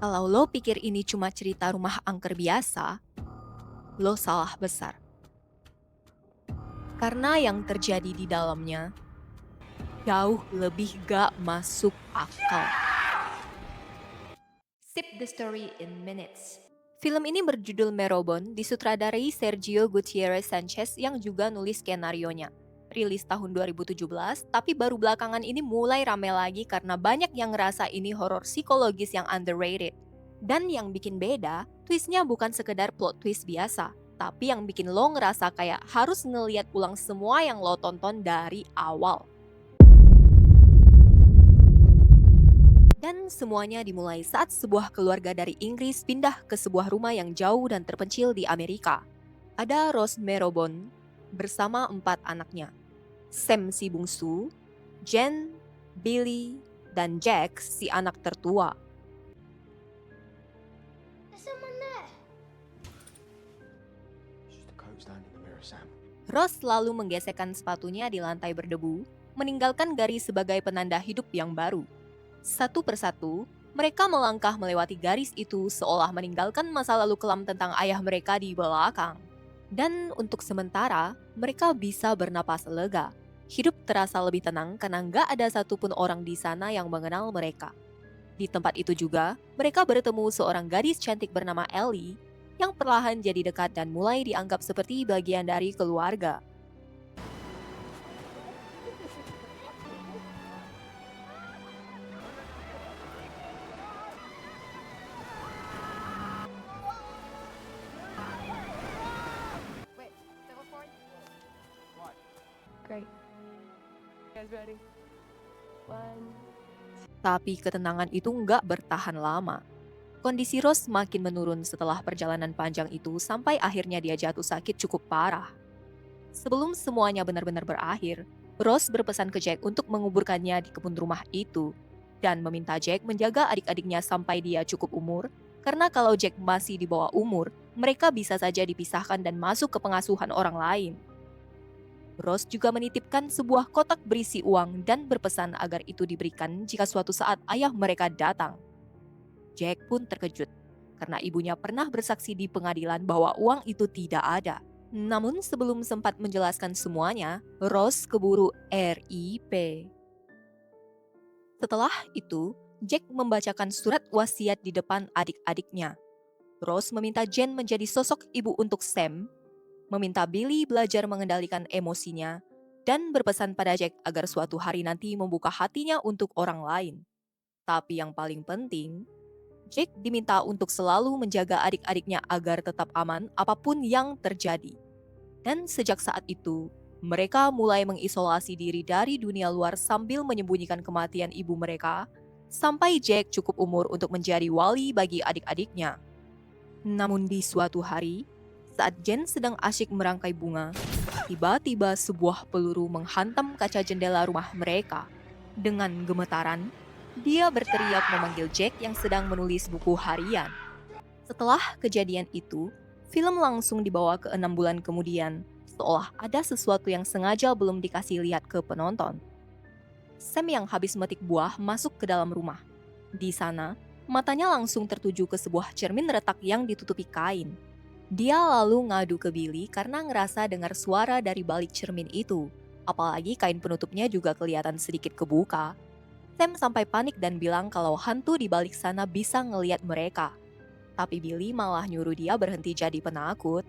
Kalau lo pikir ini cuma cerita rumah angker biasa, lo salah besar. Karena yang terjadi di dalamnya jauh lebih gak masuk akal. Sip the story in minutes. Film ini berjudul Merobon, disutradarai Sergio Gutierrez Sanchez yang juga nulis skenarionya. Rilis tahun 2017, tapi baru belakangan ini mulai rame lagi karena banyak yang ngerasa ini horor psikologis yang underrated. Dan yang bikin beda, twistnya bukan sekedar plot twist biasa, tapi yang bikin lo ngerasa kayak harus ngeliat ulang semua yang lo tonton dari awal. Dan semuanya dimulai saat sebuah keluarga dari Inggris pindah ke sebuah rumah yang jauh dan terpencil di Amerika. Ada Rose Merobon bersama 4 anaknya. Sam si bungsu, Jen, Billy, dan Jack si anak tertua. Rose lalu menggesekkan sepatunya di lantai berdebu, meninggalkan garis sebagai penanda hidup yang baru. Satu persatu, mereka melangkah melewati garis itu seolah meninggalkan masa lalu kelam tentang ayah mereka di belakang. Dan untuk sementara, mereka bisa bernapas lega. Hidup terasa lebih tenang karena nggak ada satupun orang di sana yang mengenal mereka. Di tempat itu juga, mereka bertemu seorang gadis cantik bernama Ellie yang perlahan jadi dekat dan mulai dianggap seperti bagian dari keluarga. Great. You guys ready? One. Tapi ketenangan itu nggak bertahan lama. Kondisi Rose makin menurun setelah perjalanan panjang itu sampai akhirnya dia jatuh sakit cukup parah. Sebelum semuanya benar-benar berakhir, Rose berpesan ke Jack untuk menguburkannya di kebun rumah itu dan meminta Jack menjaga adik-adiknya sampai dia cukup umur, karena kalau Jack masih di bawah umur, mereka bisa saja dipisahkan dan masuk ke pengasuhan orang lain. Rose juga menitipkan sebuah kotak berisi uang dan berpesan agar itu diberikan jika suatu saat ayah mereka datang. Jack pun terkejut, karena ibunya pernah bersaksi di pengadilan bahwa uang itu tidak ada. Namun sebelum sempat menjelaskan semuanya, Rose keburu RIP. Setelah itu, Jack membacakan surat wasiat di depan adik-adiknya. Rose meminta Jen menjadi sosok ibu untuk Sam, meminta Billy belajar mengendalikan emosinya, dan berpesan pada Jack agar suatu hari nanti membuka hatinya untuk orang lain. Tapi yang paling penting, Jack diminta untuk selalu menjaga adik-adiknya agar tetap aman apapun yang terjadi. Dan sejak saat itu, mereka mulai mengisolasi diri dari dunia luar sambil menyembunyikan kematian ibu mereka, sampai Jack cukup umur untuk menjadi wali bagi adik-adiknya. Namun di suatu hari, saat Jen sedang asyik merangkai bunga, tiba-tiba sebuah peluru menghantam kaca jendela rumah mereka. Dengan gemetaran, dia berteriak memanggil Jack yang sedang menulis buku harian. Setelah kejadian itu, film langsung dibawa ke 6 bulan kemudian, seolah ada sesuatu yang sengaja belum dikasih lihat ke penonton. Sam yang habis metik buah masuk ke dalam rumah. Di sana, matanya langsung tertuju ke sebuah cermin retak yang ditutupi kain. Dia lalu ngadu ke Billy karena ngerasa dengar suara dari balik cermin itu. Apalagi kain penutupnya juga kelihatan sedikit kebuka. Sam sampai panik dan bilang kalau hantu di balik sana bisa ngeliat mereka. Tapi Billy malah nyuruh dia berhenti jadi penakut.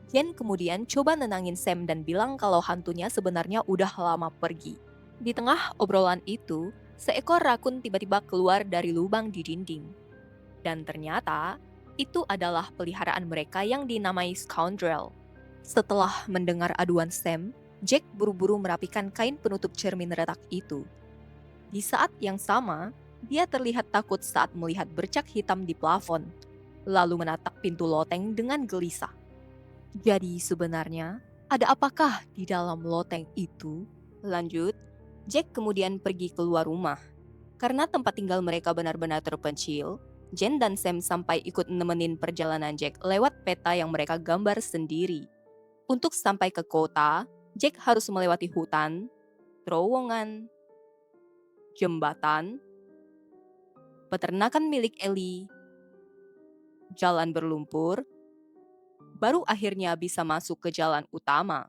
Jen kemudian coba nenangin Sam dan bilang kalau hantunya sebenarnya udah lama pergi. Di tengah obrolan itu, seekor rakun tiba-tiba keluar dari lubang di dinding. Dan ternyata, itu adalah peliharaan mereka yang dinamai Scoundrel. Setelah mendengar aduan Sam, Jack buru-buru merapikan kain penutup cermin retak itu. Di saat yang sama, dia terlihat takut saat melihat bercak hitam di plafon, lalu menatap pintu loteng dengan gelisah. Jadi sebenarnya, ada apakah di dalam loteng itu? Lanjut, Jack kemudian pergi keluar rumah. Karena tempat tinggal mereka benar-benar terpencil, Jen dan Sam sampai ikut nemenin perjalanan Jack lewat peta yang mereka gambar sendiri. Untuk sampai ke kota, Jack harus melewati hutan, terowongan, jembatan, peternakan milik Ellie, jalan berlumpur, baru akhirnya bisa masuk ke jalan utama.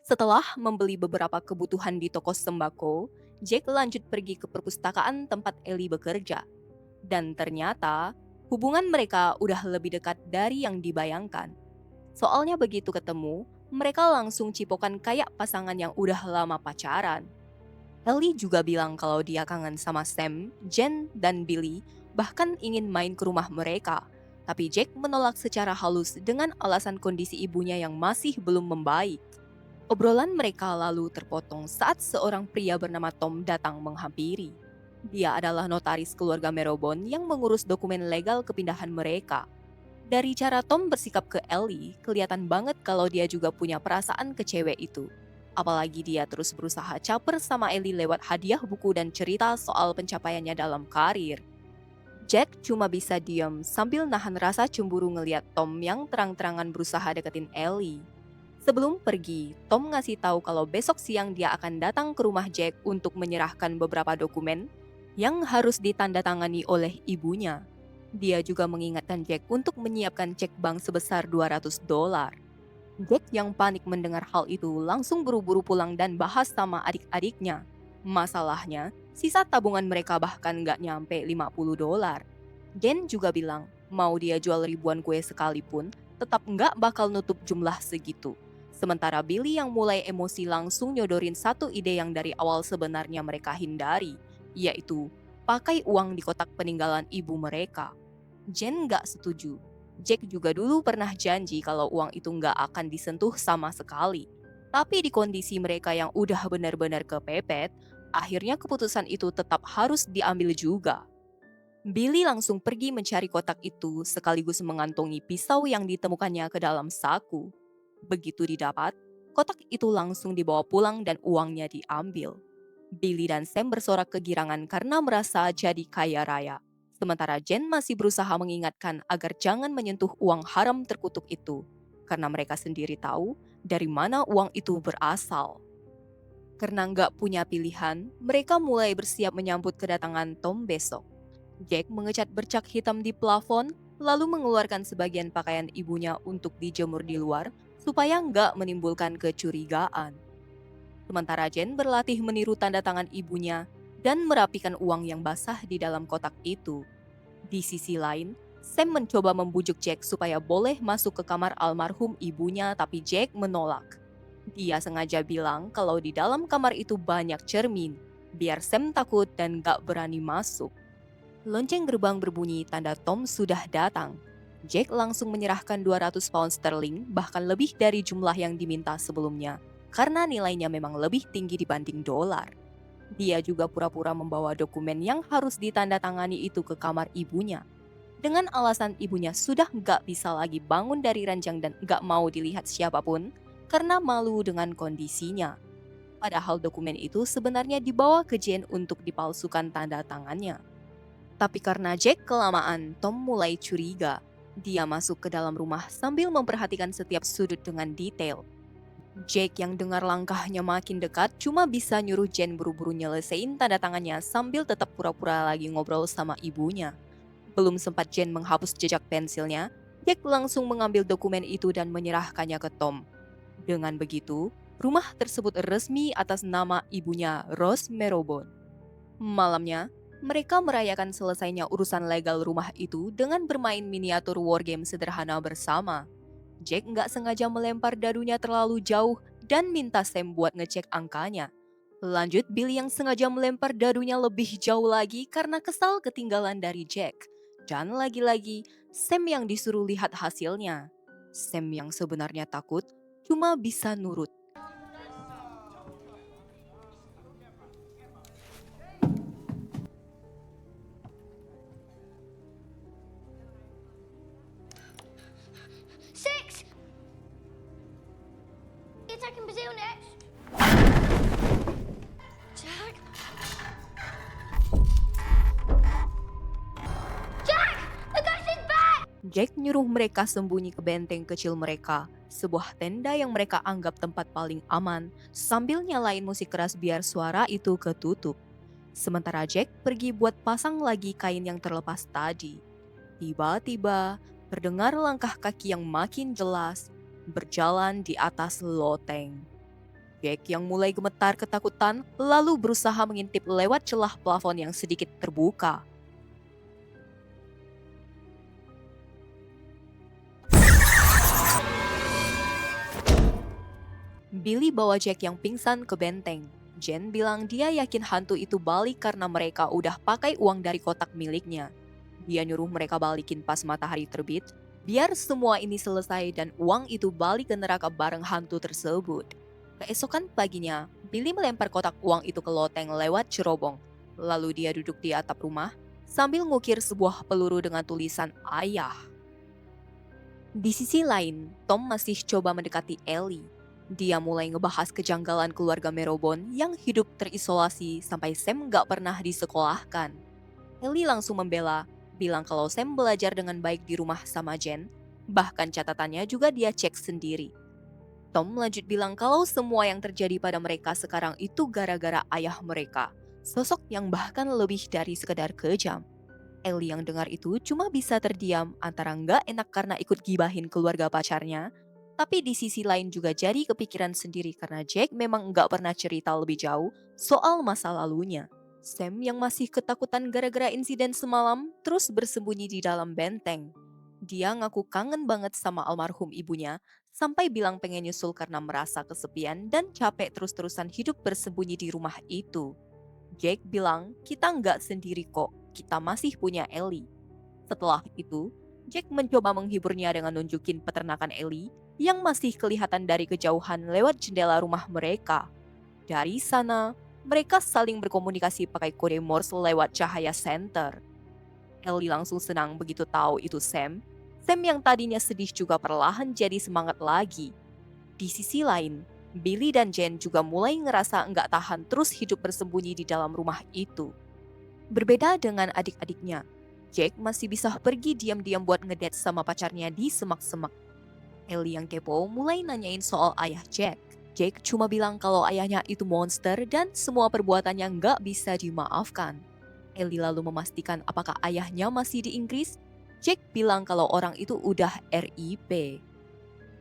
Setelah membeli beberapa kebutuhan di toko sembako, Jack lanjut pergi ke perpustakaan tempat Ellie bekerja. Dan ternyata, hubungan mereka udah lebih dekat dari yang dibayangkan. Soalnya begitu ketemu, mereka langsung cipokan kayak pasangan yang udah lama pacaran. Ellie juga bilang kalau dia kangen sama Sam, Jen, dan Billy, bahkan ingin main ke rumah mereka. Tapi Jack menolak secara halus dengan alasan kondisi ibunya yang masih belum membaik. Obrolan mereka lalu terpotong saat seorang pria bernama Tom datang menghampiri. Dia adalah notaris keluarga Merobon yang mengurus dokumen legal kepindahan mereka. Dari cara Tom bersikap ke Ellie, kelihatan banget kalau dia juga punya perasaan ke cewek itu. Apalagi dia terus berusaha caper sama Ellie lewat hadiah buku dan cerita soal pencapaiannya dalam karir. Jack cuma bisa diam sambil nahan rasa cemburu ngeliat Tom yang terang-terangan berusaha deketin Ellie. Sebelum pergi, Tom ngasih tahu kalau besok siang dia akan datang ke rumah Jack untuk menyerahkan beberapa dokumen yang harus ditandatangani oleh ibunya. Dia juga mengingatkan Jack untuk menyiapkan cek bank sebesar $200. Jack yang panik mendengar hal itu langsung buru-buru pulang dan bahas sama adik-adiknya. Masalahnya, sisa tabungan mereka bahkan nggak nyampe $50. Jen juga bilang, mau dia jual ribuan kue sekalipun, tetap nggak bakal nutup jumlah segitu. Sementara Billy yang mulai emosi langsung nyodorin satu ide yang dari awal sebenarnya mereka hindari, yaitu pakai uang di kotak peninggalan ibu mereka. Jen nggak setuju. Jack juga dulu pernah janji kalau uang itu nggak akan disentuh sama sekali. Tapi di kondisi mereka yang udah benar-benar kepepet, akhirnya keputusan itu tetap harus diambil juga. Billy langsung pergi mencari kotak itu sekaligus mengantongi pisau yang ditemukannya ke dalam saku. Begitu didapat, kotak itu langsung dibawa pulang dan uangnya diambil. Billy dan Sam bersorak kegirangan karena merasa jadi kaya raya. Sementara Jen masih berusaha mengingatkan agar jangan menyentuh uang haram terkutuk itu, karena mereka sendiri tahu dari mana uang itu berasal. Karena nggak punya pilihan, mereka mulai bersiap menyambut kedatangan Tom besok. Jack mengecat bercak hitam di plafon, lalu mengeluarkan sebagian pakaian ibunya untuk dijemur di luar, supaya nggak menimbulkan kecurigaan. Sementara Jen berlatih meniru tanda tangan ibunya dan merapikan uang yang basah di dalam kotak itu. Di sisi lain, Sam mencoba membujuk Jack supaya boleh masuk ke kamar almarhum ibunya, tapi Jack menolak. Dia sengaja bilang kalau di dalam kamar itu banyak cermin, biar Sam takut dan gak berani masuk. Lonceng gerbang berbunyi tanda Tom sudah datang. Jack langsung menyerahkan 200 pound sterling, bahkan lebih dari jumlah yang diminta sebelumnya, karena nilainya memang lebih tinggi dibanding dolar. Dia juga pura-pura membawa dokumen yang harus ditandatangani itu ke kamar ibunya. Dengan alasan ibunya sudah nggak bisa lagi bangun dari ranjang dan nggak mau dilihat siapapun, karena malu dengan kondisinya. Padahal dokumen itu sebenarnya dibawa ke Jane untuk dipalsukan tanda tangannya. Tapi karena Jack kelamaan, Tom mulai curiga. Dia masuk ke dalam rumah sambil memperhatikan setiap sudut dengan detail. Jack yang dengar langkahnya makin dekat cuma bisa nyuruh Jane buru-buru nyelesain tanda tangannya sambil tetap pura-pura lagi ngobrol sama ibunya. Belum sempat Jane menghapus jejak pensilnya, Jack langsung mengambil dokumen itu dan menyerahkannya ke Tom. Dengan begitu, rumah tersebut resmi atas nama ibunya, Rose Merobon. Malamnya, mereka merayakan selesainya urusan legal rumah itu dengan bermain miniatur wargame sederhana bersama. Jack nggak sengaja melempar dadunya terlalu jauh dan minta Sam buat ngecek angkanya. Lanjut, Billy yang sengaja melempar dadunya lebih jauh lagi karena kesal ketinggalan dari Jack. Dan lagi-lagi, Sam yang disuruh lihat hasilnya. Sam yang sebenarnya takut cuma bisa nurut. Six! You're attacking Brazil next. Jack? Jack! The ghost is back! Jack nyuruh mereka sembunyi ke benteng kecil mereka, sebuah tenda yang mereka anggap tempat paling aman, sambil nyalain musik keras biar suara itu ketutup. Sementara Jack pergi buat pasang lagi kain yang terlepas tadi. Tiba-tiba terdengar langkah kaki yang makin jelas berjalan di atas loteng. Jack yang mulai gemetar ketakutan lalu berusaha mengintip lewat celah plafon yang sedikit terbuka. Billy bawa Jack yang pingsan ke benteng. Jen bilang dia yakin hantu itu balik karena mereka udah pakai uang dari kotak miliknya. Dia nyuruh mereka balikin pas matahari terbit, biar semua ini selesai dan uang itu balik ke neraka bareng hantu tersebut. Keesokan paginya, Billy melempar kotak uang itu ke loteng lewat cerobong. Lalu dia duduk di atap rumah sambil ngukir sebuah peluru dengan tulisan ayah. Di sisi lain, Tom masih coba mendekati Ellie. Dia mulai ngebahas kejanggalan keluarga Merobon yang hidup terisolasi sampai Sam gak pernah disekolahkan. Ellie langsung membela, bilang kalau Sam belajar dengan baik di rumah sama Jen, bahkan catatannya juga dia cek sendiri. Tom lanjut bilang kalau semua yang terjadi pada mereka sekarang itu gara-gara ayah mereka, sosok yang bahkan lebih dari sekedar kejam. Ellie yang dengar itu cuma bisa terdiam antara nggak enak karena ikut gibahin keluarga pacarnya, tapi di sisi lain juga jadi kepikiran sendiri karena Jack memang nggak pernah cerita lebih jauh soal masa lalunya. Sam yang masih ketakutan gara-gara insiden semalam terus bersembunyi di dalam benteng. Dia ngaku kangen banget sama almarhum ibunya, sampai bilang pengen nyusul karena merasa kesepian dan capek terus-terusan hidup bersembunyi di rumah itu. Jack bilang, kita nggak sendiri kok, kita masih punya Ellie. Setelah itu, Jack mencoba menghiburnya dengan nunjukin peternakan Ellie yang masih kelihatan dari kejauhan lewat jendela rumah mereka. Dari sana, mereka saling berkomunikasi pakai kode Morse lewat cahaya senter. Ellie langsung senang begitu tahu itu Sam. Sam yang tadinya sedih juga perlahan jadi semangat lagi. Di sisi lain, Billy dan Jen juga mulai ngerasa nggak tahan terus hidup bersembunyi di dalam rumah itu. Berbeda dengan adik-adiknya, Jack masih bisa pergi diam-diam buat ngedate sama pacarnya di semak-semak. Ellie yang kepo mulai nanyain soal ayah Jack. Jack cuma bilang kalau ayahnya itu monster dan semua perbuatannya nggak bisa dimaafkan. Ellie lalu memastikan apakah ayahnya masih di Inggris. Jack bilang kalau orang itu udah RIP.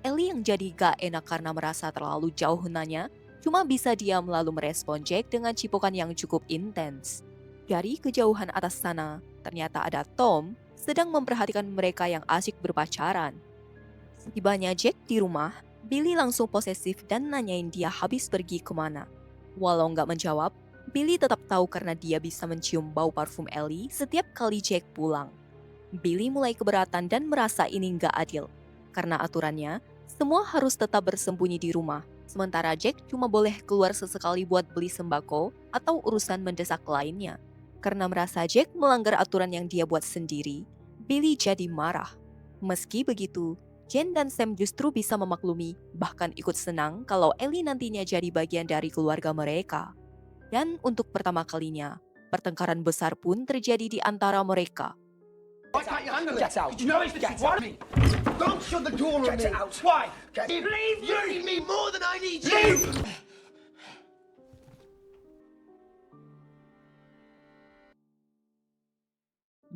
Ellie yang jadi gak enak karena merasa terlalu jauh nanya, cuma bisa diam lalu merespon Jack dengan cipokan yang cukup intens. Dari kejauhan atas sana, ternyata ada Tom sedang memperhatikan mereka yang asyik berpacaran. Setibanya Jack di rumah, Billy langsung posesif dan nanyain dia habis pergi kemana. Walau nggak menjawab, Billy tetap tahu karena dia bisa mencium bau parfum Ellie setiap kali Jack pulang. Billy mulai keberatan dan merasa ini nggak adil. Karena aturannya, semua harus tetap bersembunyi di rumah. Sementara Jack cuma boleh keluar sesekali buat beli sembako atau urusan mendesak lainnya. Karena merasa Jack melanggar aturan yang dia buat sendiri, Billy jadi marah. Meski begitu, Jen dan Sam justru bisa memaklumi, bahkan ikut senang kalau Ellie nantinya jadi bagian dari keluarga mereka. Dan untuk pertama kalinya, pertengkaran besar pun terjadi di antara mereka. Why can't you handle it? Get out. Did you know it's Get what? out. Don't shut the door on Get me. out. Why? Leave You need me more than I need Leave. you.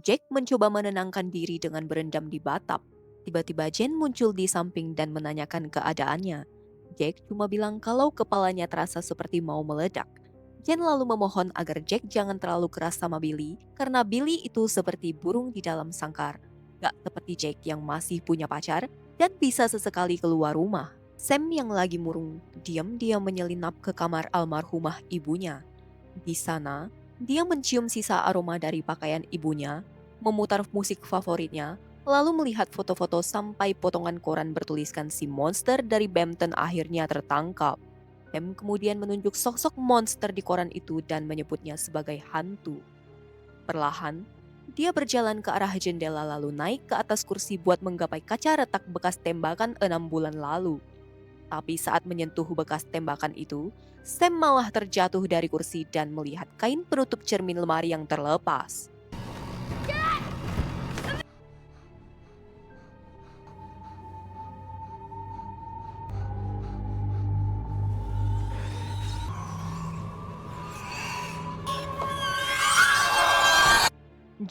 Jack mencoba menenangkan diri dengan berendam di batap. Tiba-tiba Jen muncul di samping dan menanyakan keadaannya. Jack cuma bilang kalau kepalanya terasa seperti mau meledak. Jen lalu memohon agar Jack jangan terlalu keras sama Billy, karena Billy itu seperti burung di dalam sangkar. Gak seperti Jack yang masih punya pacar dan bisa sesekali keluar rumah. Sam yang lagi murung, diam-diam menyelinap ke kamar almarhumah ibunya. Di sana, dia mencium sisa aroma dari pakaian ibunya, memutar musik favoritnya, lalu melihat foto-foto sampai potongan koran bertuliskan si monster dari Bampton akhirnya tertangkap. Sam kemudian menunjuk sosok monster di koran itu dan menyebutnya sebagai hantu. Perlahan, dia berjalan ke arah jendela lalu naik ke atas kursi buat menggapai kaca retak bekas tembakan 6 bulan lalu. Tapi saat menyentuh bekas tembakan itu, Sam malah terjatuh dari kursi dan melihat kain penutup cermin lemari yang terlepas.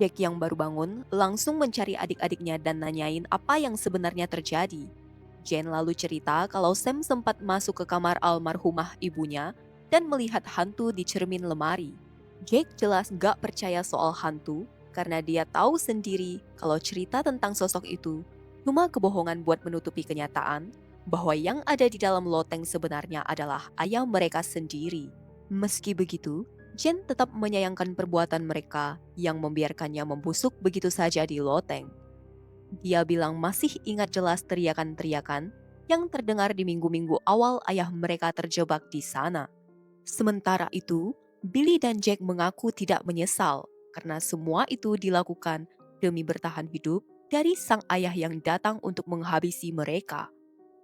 Jack yang baru bangun langsung mencari adik-adiknya dan nanyain apa yang sebenarnya terjadi. Jane lalu cerita kalau Sam sempat masuk ke kamar almarhumah ibunya dan melihat hantu di cermin lemari. Jake jelas gak percaya soal hantu karena dia tahu sendiri kalau cerita tentang sosok itu cuma kebohongan buat menutupi kenyataan bahwa yang ada di dalam loteng sebenarnya adalah ayah mereka sendiri. Meski begitu, Jane tetap menyayangkan perbuatan mereka yang membiarkannya membusuk begitu saja di loteng. Dia bilang masih ingat jelas teriakan-teriakan yang terdengar di minggu-minggu awal ayah mereka terjebak di sana. Sementara itu, Billy dan Jack mengaku tidak menyesal karena semua itu dilakukan demi bertahan hidup dari sang ayah yang datang untuk menghabisi mereka.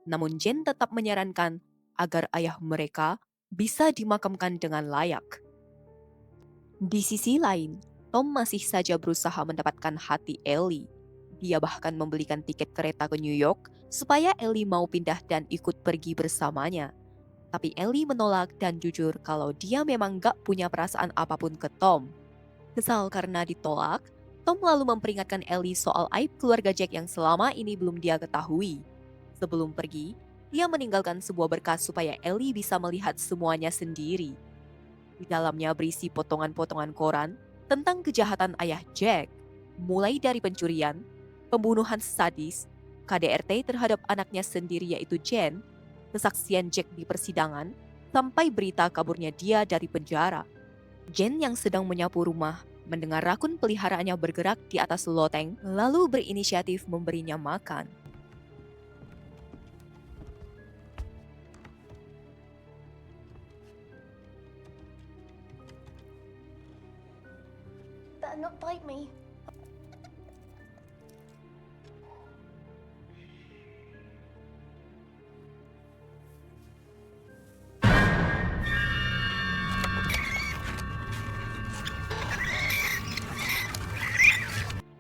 Namun Jane tetap menyarankan agar ayah mereka bisa dimakamkan dengan layak. Di sisi lain, Tom masih saja berusaha mendapatkan hati Ellie. Dia bahkan membelikan tiket kereta ke New York supaya Ellie mau pindah dan ikut pergi bersamanya. Tapi Ellie menolak dan jujur kalau dia memang gak punya perasaan apapun ke Tom. Kesal karena ditolak, Tom lalu memperingatkan Ellie soal aib keluarga Jack yang selama ini belum dia ketahui. Sebelum pergi, dia meninggalkan sebuah berkas supaya Ellie bisa melihat semuanya sendiri. Di dalamnya berisi potongan-potongan koran tentang kejahatan ayah Jack, mulai dari pencurian, pembunuhan sadis, KDRT terhadap anaknya sendiri yaitu Jane, kesaksian Jack di persidangan, sampai berita kaburnya dia dari penjara. Jane yang sedang menyapu rumah mendengar rakun peliharaannya bergerak di atas loteng lalu berinisiatif memberinya makan. Better not bite me.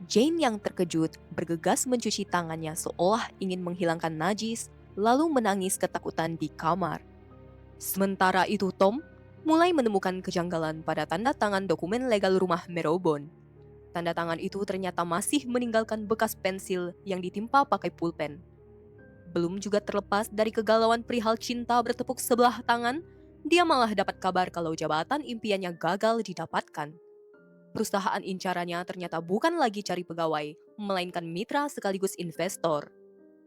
Jane yang terkejut bergegas mencuci tangannya seolah ingin menghilangkan najis, lalu menangis ketakutan di kamar. Sementara itu Tom mulai menemukan kejanggalan pada tanda tangan dokumen legal rumah Marrowbone. Tanda tangan itu ternyata masih meninggalkan bekas pensil yang ditimpa pakai pulpen. Belum juga terlepas dari kegalauan perihal cinta bertepuk sebelah tangan, dia malah dapat kabar kalau jabatan impiannya gagal didapatkan. Perusahaan incarannya ternyata bukan lagi cari pegawai, melainkan mitra sekaligus investor.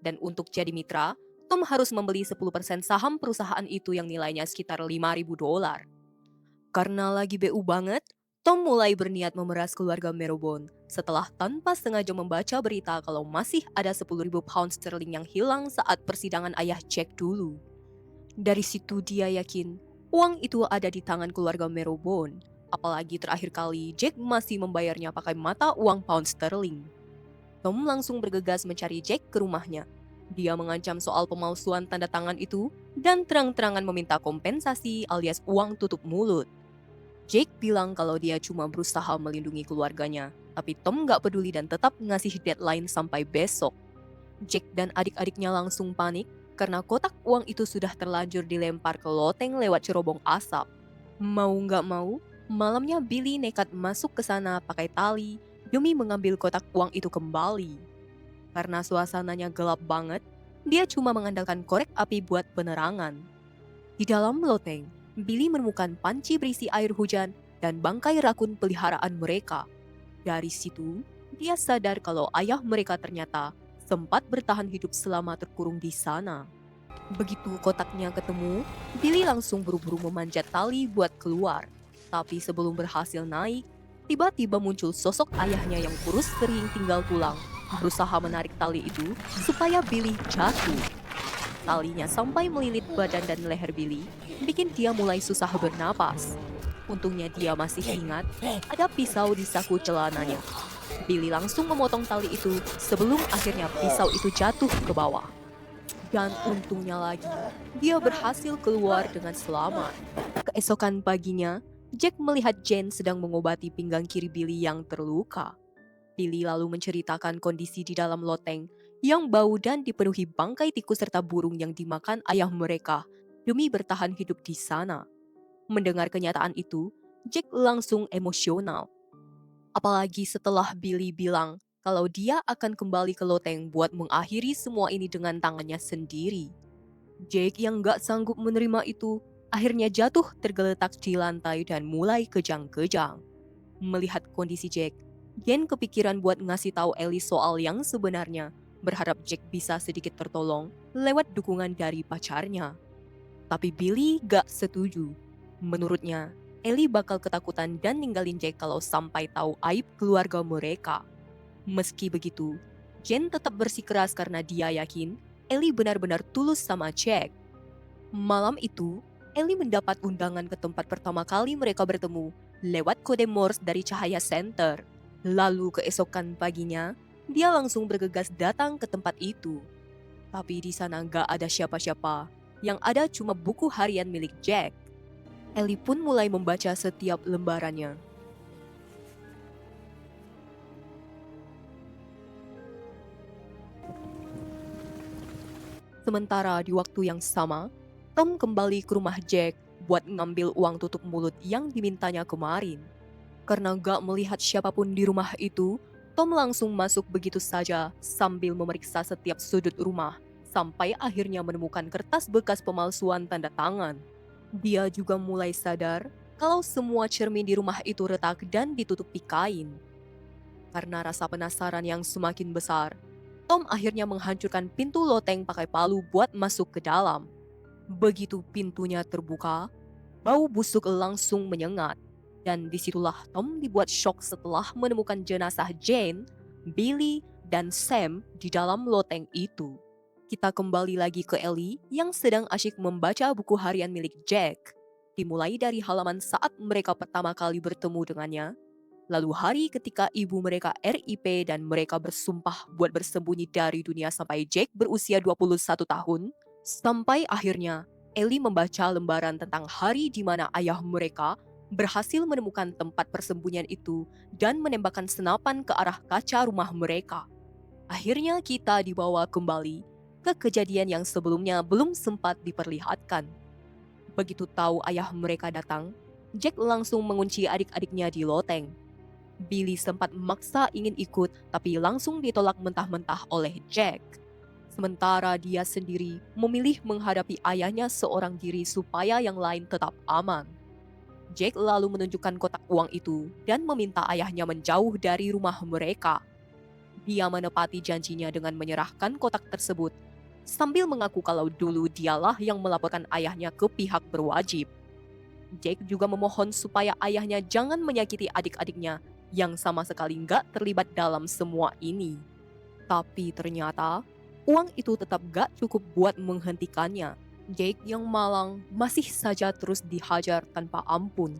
Dan untuk jadi mitra, Tom harus membeli 10% saham perusahaan itu yang nilainya sekitar $5.000. Karena lagi BU banget, Tom mulai berniat memeras keluarga Marrowbone setelah tanpa sengaja membaca berita kalau masih ada 10.000 pound sterling yang hilang saat persidangan ayah Jack dulu. Dari situ dia yakin uang itu ada di tangan keluarga Marrowbone. Apalagi terakhir kali Jack masih membayarnya pakai mata uang pound sterling. Tom langsung bergegas mencari Jack ke rumahnya. Dia mengancam soal pemalsuan tanda tangan itu dan terang-terangan meminta kompensasi alias uang tutup mulut. Jake bilang kalau dia cuma berusaha melindungi keluarganya, tapi Tom gak peduli dan tetap ngasih deadline sampai besok. Jack dan adik-adiknya langsung panik karena kotak uang itu sudah terlanjur dilempar ke loteng lewat cerobong asap. Mau gak mau, malamnya Billy nekat masuk ke sana pakai tali demi mengambil kotak uang itu kembali. Karena suasananya gelap banget, dia cuma mengandalkan korek api buat penerangan. Di dalam loteng, Billy menemukan panci berisi air hujan dan bangkai rakun peliharaan mereka. Dari situ, dia sadar kalau ayah mereka ternyata sempat bertahan hidup selama terkurung di sana. Begitu kotaknya ketemu, Billy langsung buru-buru memanjat tali buat keluar. Tapi sebelum berhasil naik, tiba-tiba muncul sosok ayahnya yang kurus kering tinggal tulang, berusaha menarik tali itu supaya Billy jatuh. Talinya sampai melilit badan dan leher Billy, bikin dia mulai susah bernapas. Untungnya dia masih ingat ada pisau di saku celananya. Billy langsung memotong tali itu sebelum akhirnya pisau itu jatuh ke bawah. Dan untungnya lagi, dia berhasil keluar dengan selamat. Keesokan paginya, Jack melihat Jane sedang mengobati pinggang kiri Billy yang terluka. Billy lalu menceritakan kondisi di dalam loteng yang bau dan dipenuhi bangkai tikus serta burung yang dimakan ayah mereka demi bertahan hidup di sana. Mendengar kenyataan itu, Jack langsung emosional. Apalagi setelah Billy bilang kalau dia akan kembali ke loteng buat mengakhiri semua ini dengan tangannya sendiri. Jake yang gak sanggup menerima itu akhirnya jatuh tergeletak di lantai dan mulai kejang-kejang. Melihat kondisi Jake, Jen kepikiran buat ngasih tahu Ellie soal yang sebenarnya, berharap Jake bisa sedikit tertolong lewat dukungan dari pacarnya. Tapi Billy gak setuju. Menurutnya, Ellie bakal ketakutan dan ninggalin Jake kalau sampai tahu aib keluarga mereka. Meski begitu, Jen tetap bersikeras karena dia yakin Ellie benar-benar tulus sama Jack. Malam itu, Ellie mendapat undangan ke tempat pertama kali mereka bertemu lewat kode Morse dari Cahaya Center. Lalu keesokan paginya, dia langsung bergegas datang ke tempat itu. Tapi di sana gak ada siapa-siapa, yang ada cuma buku harian milik Jack. Ellie pun mulai membaca setiap lembarannya. Sementara di waktu yang sama, Tom kembali ke rumah Jack buat ngambil uang tutup mulut yang dimintanya kemarin. Karena gak melihat siapapun di rumah itu, Tom langsung masuk begitu saja sambil memeriksa setiap sudut rumah, sampai akhirnya menemukan kertas bekas pemalsuan tanda tangan. Dia juga mulai sadar kalau semua cermin di rumah itu retak dan ditutupi kain. Karena rasa penasaran yang semakin besar, Tom akhirnya menghancurkan pintu loteng pakai palu buat masuk ke dalam. Begitu pintunya terbuka, bau busuk langsung menyengat. Dan disitulah Tom dibuat shock setelah menemukan jenazah Jane, Billy, dan Sam di dalam loteng itu. Kita kembali lagi ke Ellie yang sedang asyik membaca buku harian milik Jack. Dimulai dari halaman saat mereka pertama kali bertemu dengannya, lalu hari ketika ibu mereka RIP dan mereka bersumpah buat bersembunyi dari dunia sampai Jack berusia 21 tahun, sampai akhirnya Ellie membaca lembaran tentang hari di mana ayah mereka berhasil menemukan tempat persembunyian itu dan menembakkan senapan ke arah kaca rumah mereka. Akhirnya kita dibawa kembali ke kejadian yang sebelumnya belum sempat diperlihatkan. Begitu tahu ayah mereka datang, Jack langsung mengunci adik-adiknya di loteng. Billy sempat memaksa ingin ikut tapi langsung ditolak mentah-mentah oleh Jack. Sementara dia sendiri memilih menghadapi ayahnya seorang diri supaya yang lain tetap aman. Jack lalu menunjukkan kotak uang itu dan meminta ayahnya menjauh dari rumah mereka. Dia menepati janjinya dengan menyerahkan kotak tersebut, sambil mengaku kalau dulu dialah yang melaporkan ayahnya ke pihak berwajib. Jack juga memohon supaya ayahnya jangan menyakiti adik-adiknya yang sama sekali nggak terlibat dalam semua ini. Tapi ternyata, uang itu tetap gak cukup buat menghentikannya. Jake yang malang masih saja terus dihajar tanpa ampun.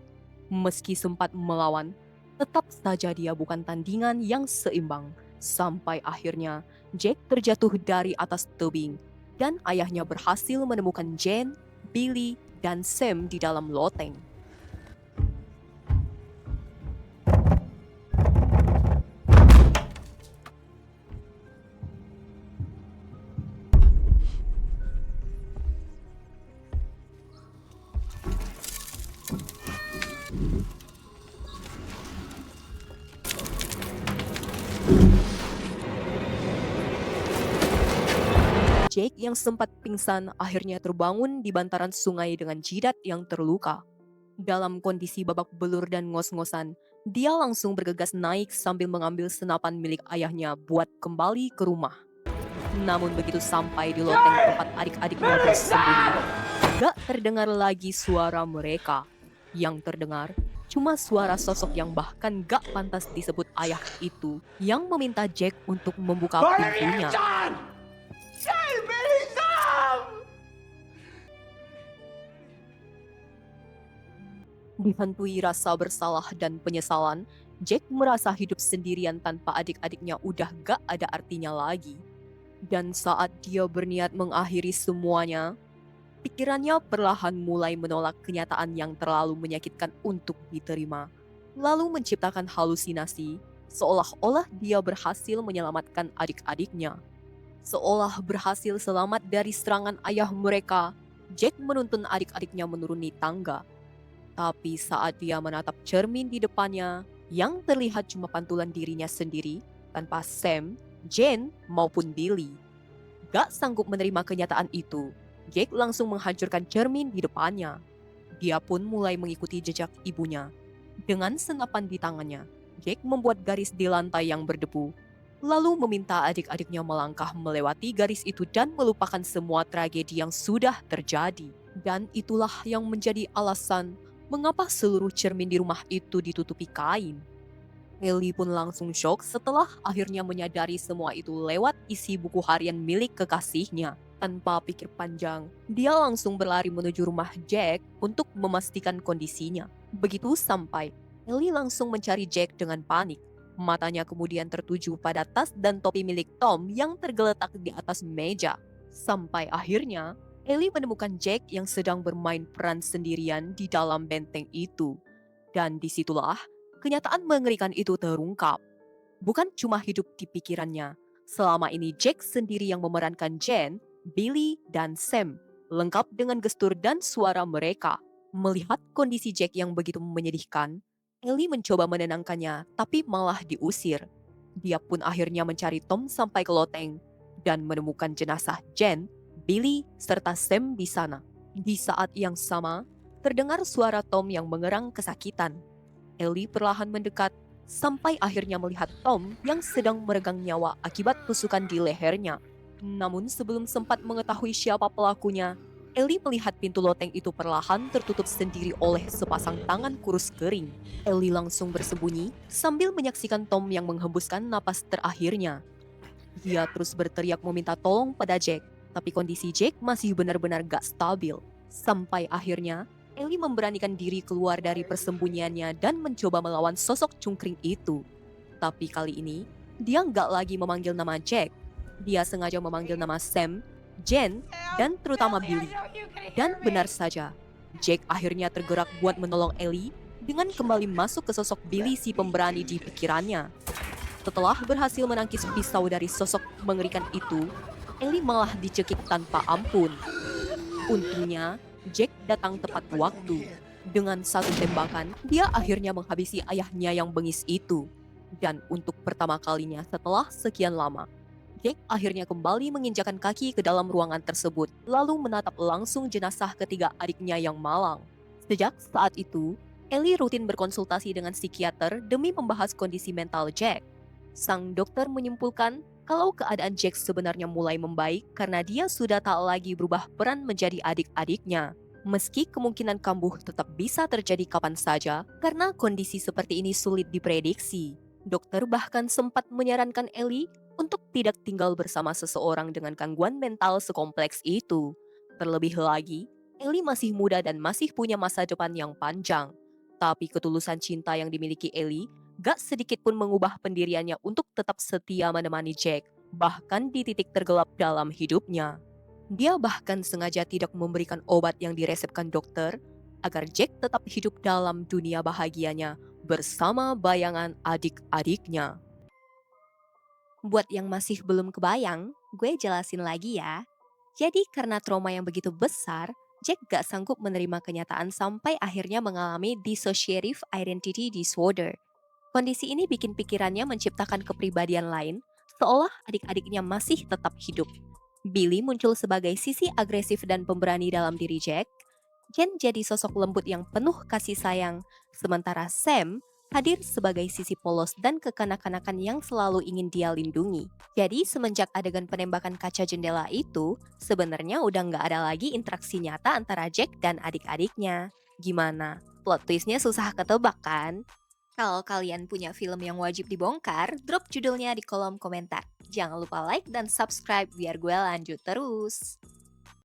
Meski sempat melawan, tetap saja dia bukan tandingan yang seimbang. Sampai akhirnya, Jake terjatuh dari atas tebing dan ayahnya berhasil menemukan Jane, Billy, dan Sam di dalam loteng. Jake yang sempat pingsan akhirnya terbangun di bantaran sungai dengan jidat yang terluka. Dalam kondisi babak belur dan ngos-ngosan, dia langsung bergegas naik sambil mengambil senapan milik ayahnya buat kembali ke rumah. Namun begitu sampai di loteng tempat adik-adiknya bersembunyi, gak terdengar lagi suara mereka. Yang terdengar cuma suara sosok yang bahkan gak pantas disebut ayah itu yang meminta Jack untuk membuka pintunya. Save me, Sam! Dihantui rasa bersalah dan penyesalan, Jack merasa hidup sendirian tanpa adik-adiknya udah gak ada artinya lagi. Dan saat dia berniat mengakhiri semuanya, pikirannya perlahan mulai menolak kenyataan yang terlalu menyakitkan untuk diterima. Lalu menciptakan halusinasi, seolah-olah dia berhasil menyelamatkan adik-adiknya. Seolah berhasil selamat dari serangan ayah mereka, Jack menuntun adik-adiknya menuruni tangga. Tapi saat dia menatap cermin di depannya, yang terlihat cuma pantulan dirinya sendiri tanpa Sam, Jen, maupun Billy. Gak sanggup menerima kenyataan itu, Jack langsung menghancurkan cermin di depannya. Dia pun mulai mengikuti jejak ibunya. Dengan senapan di tangannya, Jack membuat garis di lantai yang berdebu, lalu meminta adik-adiknya melangkah melewati garis itu dan melupakan semua tragedi yang sudah terjadi. Dan itulah yang menjadi alasan mengapa seluruh cermin di rumah itu ditutupi kain. Ellie pun langsung shock setelah akhirnya menyadari semua itu lewat isi buku harian milik kekasihnya. Tanpa pikir panjang, dia langsung berlari menuju rumah Jack untuk memastikan kondisinya. Begitu sampai, Ellie langsung mencari Jack dengan panik. Matanya kemudian tertuju pada tas dan topi milik Tom yang tergeletak di atas meja. Sampai akhirnya, Ellie menemukan Jack yang sedang bermain peran sendirian di dalam benteng itu. Dan disitulah kenyataan mengerikan itu terungkap. Bukan cuma hidup di pikirannya. Selama ini Jack sendiri yang memerankan Jen, Billy, dan Sam, lengkap dengan gestur dan suara mereka. Melihat kondisi Jack yang begitu menyedihkan, Ellie mencoba menenangkannya, tapi malah diusir. Dia pun akhirnya mencari Tom sampai ke loteng dan menemukan jenazah Jen, Billy, serta Sam di sana. Di saat yang sama, terdengar suara Tom yang mengerang kesakitan. Ellie perlahan mendekat sampai akhirnya melihat Tom yang sedang meregang nyawa akibat tusukan di lehernya. Namun sebelum sempat mengetahui siapa pelakunya, Ellie melihat pintu loteng itu perlahan tertutup sendiri oleh sepasang tangan kurus kering. Ellie langsung bersembunyi sambil menyaksikan Tom yang menghembuskan napas terakhirnya. Dia terus berteriak meminta tolong pada Jack, tapi kondisi Jack masih benar-benar gak stabil. Sampai akhirnya, Ellie memberanikan diri keluar dari persembunyiannya dan mencoba melawan sosok cungkring itu. Tapi kali ini, dia nggak lagi memanggil nama Jack. Dia sengaja memanggil nama Sam, Jen, dan terutama Billy. Dan benar saja, Jack akhirnya tergerak buat menolong Ellie dengan kembali masuk ke sosok Billy si pemberani di pikirannya. Setelah berhasil menangkis pisau dari sosok mengerikan itu, Ellie malah dicekik tanpa ampun. Untungnya, Jack datang tepat waktu. Dengan satu tembakan, dia akhirnya menghabisi ayahnya yang bengis itu. Dan untuk pertama kalinya setelah sekian lama, Jack akhirnya kembali menginjakan kaki ke dalam ruangan tersebut, lalu menatap langsung jenazah ketiga adiknya yang malang. Sejak saat itu, Ellie rutin berkonsultasi dengan psikiater demi membahas kondisi mental Jack. Sang dokter menyimpulkan kalau keadaan Jack sebenarnya mulai membaik karena dia sudah tak lagi berubah peran menjadi adik-adiknya. Meski kemungkinan kambuh tetap bisa terjadi kapan saja karena kondisi seperti ini sulit diprediksi. Dokter bahkan sempat menyarankan Ellie untuk tidak tinggal bersama seseorang dengan gangguan mental sekompleks itu. Terlebih lagi, Ellie masih muda dan masih punya masa depan yang panjang. Tapi ketulusan cinta yang dimiliki Ellie gak sedikit pun mengubah pendiriannya untuk tetap setia menemani Jack, bahkan di titik tergelap dalam hidupnya. Dia bahkan sengaja tidak memberikan obat yang diresepkan dokter, agar Jack tetap hidup dalam dunia bahagianya bersama bayangan adik-adiknya. Buat yang masih belum kebayang, gue jelasin lagi ya. Jadi karena trauma yang begitu besar, Jack gak sanggup menerima kenyataan sampai akhirnya mengalami dissociative identity disorder. Kondisi ini bikin pikirannya menciptakan kepribadian lain, seolah adik-adiknya masih tetap hidup. Billy muncul sebagai sisi agresif dan pemberani dalam diri Jack. Jen jadi sosok lembut yang penuh kasih sayang, sementara Sam hadir sebagai sisi polos dan kekanak-kanakan yang selalu ingin dia lindungi. Jadi semenjak adegan penembakan kaca jendela itu, sebenarnya udah nggak ada lagi interaksi nyata antara Jack dan adik-adiknya. Gimana? Plot twistnya susah ketebak kan? Kalau kalian punya film yang wajib dibongkar, drop judulnya di kolom komentar. Jangan lupa like dan subscribe biar gue lanjut terus.